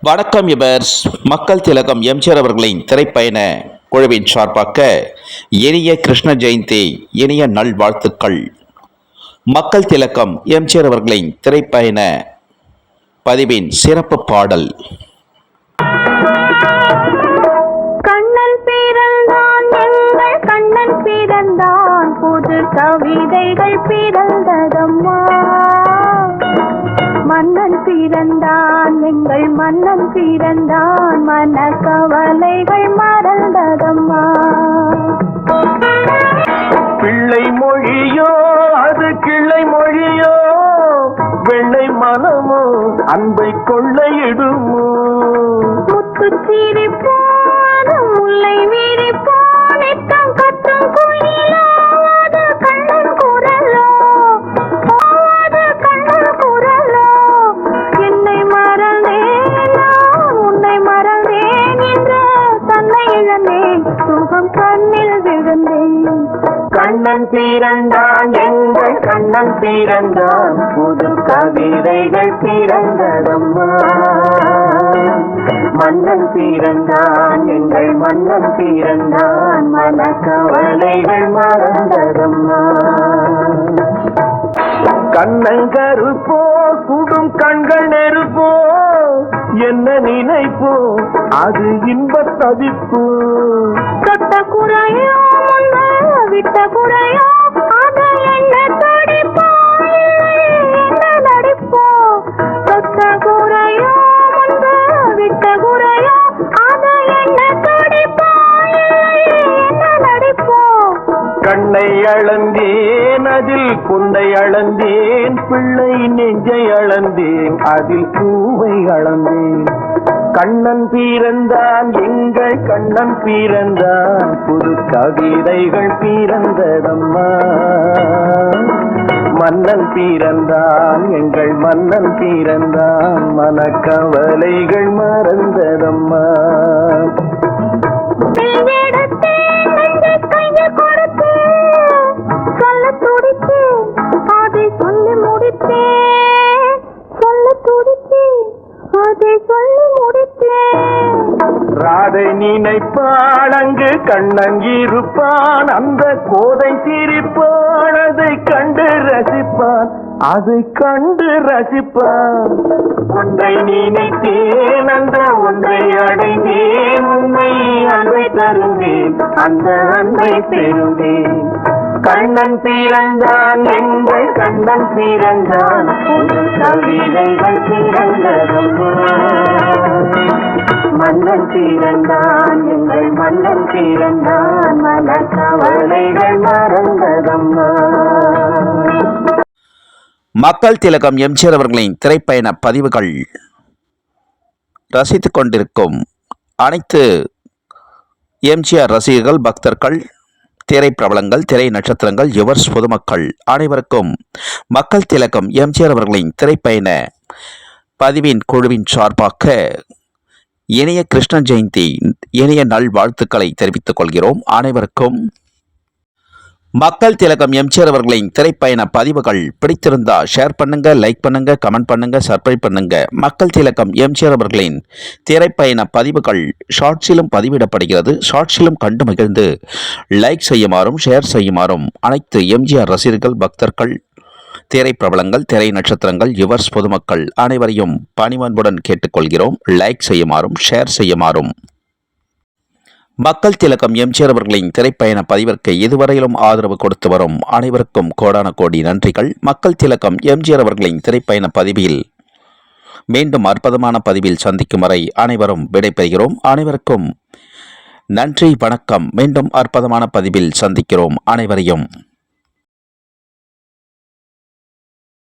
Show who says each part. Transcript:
Speaker 1: வணக்கம் இவர்ஸ். மக்கள் திலகம் எம்ஜிஆர் அவர்களின் திரைப்பயண குழுவின் சார்பாக இனிய கிருஷ்ண ஜெயந்தி இனிய நல்வாழ்த்துக்கள். மக்கள் திலகம் எம்ஜிஆர் அவர்களின் திரைப்பயண பதிவின் சிறப்பு பாடல்.
Speaker 2: கண்ணன் பிறந்தான், எங்கள் கண்ணன் பிறந்தான், புது கவிதைகள் பிறந்ததம்மா. மன்னன் பிறந்தான், எங்கள் மன்னன் பிறந்தான், மன கவலைகள் மறந்ததம்மா.
Speaker 3: பிள்ளை மொழியோ அது கிள்ளை மொழியோ, வெள்ளை மனமோ அன்பை கொள்ளையிடுமோ.
Speaker 2: முத்து சிரிப்போது முல்லை விரிப்போம், நித்தம் கத்தும் குயிலோ அது கண்ணன் குரலோ, அது கண்ணன் குரலோ. என்னை மறந்தேன் நான் உன்னை மறந்தேன் என்று தன்னை இழந்தேன், சுகம் கண்ணில் விழுந்தேன்.
Speaker 3: கண்ணன் பிறந்தான், எங்கள் கண்ணன் பிறந்தான், புது கவிதைகள் பிறந்ததம்மா. மன்னன் பிறந்தான், எங்கள் மன்னன் பிறந்தான், மன கவலைகள் மறந்ததம்மா. கண்ணன் கருப்போ சுடும் கண்கள் நெருப்போ, என்ன நினைப்போ அது இன்பத் தவிப்பு.
Speaker 2: தொட்ட குறையோ விட்ட குறையோ அதை என்ன தடிப்போ, என்ன நடிப்போ. தொட்ட குறையோ விட்ட குறையோ அதை என்ன தடிப்போ, என்ன நடிப்போ.
Speaker 3: கண்ணை அளந்தேன் அதில் பொன்னை அளந்தேன், பிள்ளை நெஞ்சை அளந்தேன் அதில் பூவை அளந்தேன். கண்ணன் பிறந்தான், எங்கள் கண்ணன் பிறந்தான், புது கவிதைகள் பிறந்ததம்மா. மன்னன் பிறந்தான், எங்கள் மன்னன் பிறந்தான், மனக்கவலைகள் மறந்ததம்மா. ராதை நினைப்பாள் அங்கு கண்ணன் இருப்பான், அந்த கோதை சிரிப்பான், அதை கண்டு ரசிப்பான், அதை கண்டு ரசிப்பான். ஒன்றை நினைத்தேன் அந்த ஒன்றை அடைந்தேன், உண்மை அன்பை தருவேன் அந்த அன்பை பெறுவேன். கண்ணன் பிறந்தான், எங்கள் கண்ணன் பிறந்தான், புது கவிதைகள் பிறந்ததம்மா. மன்னன் பிறந்தான், எங்கள் மன்னன் பிறந்தான், மன கவலைகள் மறந்ததம்மா.
Speaker 1: மக்கள் திலகம் எம்ஜிஆர் அவர்களின் திரைப்பயண பதிவுகள் ரசித்துக் கொண்டிருக்கும் அனைத்து எம்ஜிஆர் ரசிகர்கள், பக்தர்கள், திரை பிரபலங்கள், திரை நட்சத்திரங்கள், யுவர்ஸ், பொதுமக்கள் அனைவருக்கும் மக்கள் திலகம் எம்ஜிஆர் அவர்களின் திரைப்பயண பதிவின் குழுவின் சார்பாக இனிய கிருஷ்ண ஜெயந்தி இனிய நல்வாழ்த்துக்களை தெரிவித்துக் கொள்கிறோம். அனைவருக்கும் மக்கள் திலகம் எம்ஜிஆர் அவர்களின் திரைப்பயண பதிவுகள் பிடித்திருந்தா ஷேர் பண்ணுங்க, லைக் பண்ணுங்க, கமெண்ட் பண்ணுங்க, சப்ஸ்கிரைப் பண்ணுங்க. மக்கள் திலகம் எம்ஜிஆர் அவர்களின் திரைப்பயண பதிவுகள் ஷார்ட்ஸிலும் பதிவிடப்படுகிறது. ஷார்ட்ஸிலும் கண்டு மகிழ்ந்து லைக் செய்யுமாறும் ஷேர் செய்யுமாறும் அனைத்து எம்ஜிஆர் ரசிகர்கள், பக்தர்கள், திரை பிரபலங்கள், திரை நட்சத்திரங்கள், யுவர்ஸ், பொதுமக்கள் அனைவரையும் பணிவன்புடன் கேட்டுக்கொள்கிறோம். லைக் செய்யுமாறும் ஷேர் செய்யுமாறும். மக்கள் திலகம் எம்ஜிஆர் அவர்களின் திரைப்பயண பதிவிற்கு இதுவரையிலும் ஆதரவு கொடுத்து வரும் அனைவருக்கும் கோடான கோடி நன்றிகள். மக்கள் திலகம் எம்ஜிஆர் அவர்களின் திரைப்பயண பதிவில் மீண்டும் அற்புதமான பதிவில் சந்திக்கும் வரை அனைவரும் விடைபெறுகிறோம். அனைவருக்கும் நன்றி, வணக்கம். மீண்டும் அற்புதமான பதிவில் சந்திக்கிறோம் அனைவரையும்.